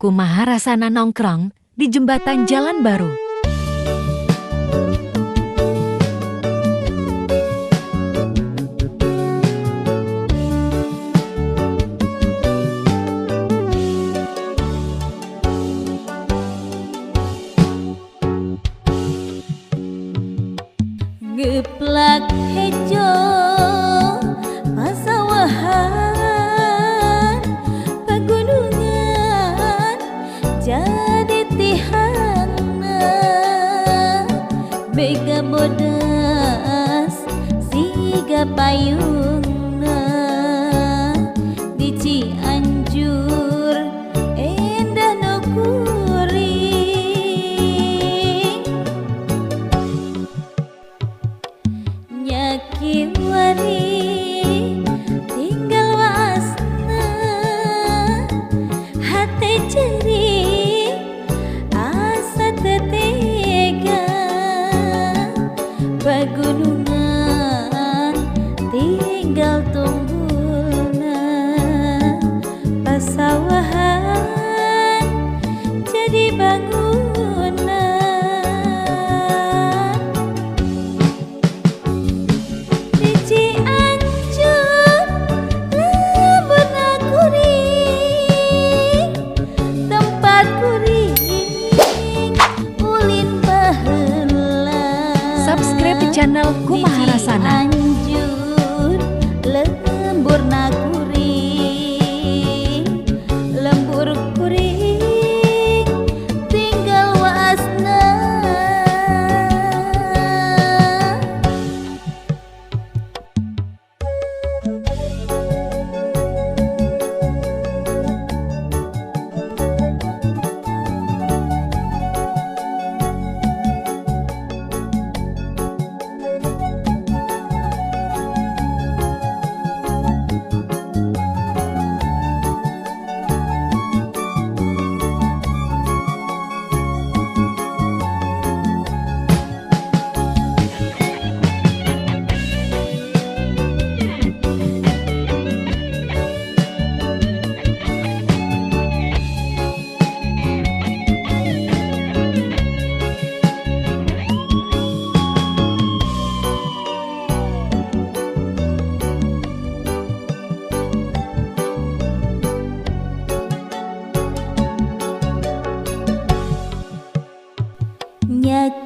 Kumaha rasana nongkrong di jembatan Jalan Baru. Geplak hejo pasawahan pagunungan jadi tihangna bega bodas siga payungna di Cianjur endah no kuring kiwari tinggal wasna hati ceri asa tetega pagunungan tinggal tunggulna pasawahan jadi bangunan Subscribe channel Kumaha Rasana. Cianjur lembur kuring tinggal wasna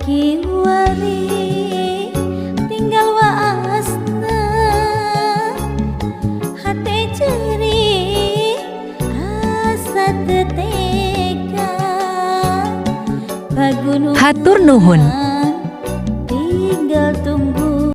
kiwari tinggal waasna hati ceri asa tetega pagunungan Hatur nuhun.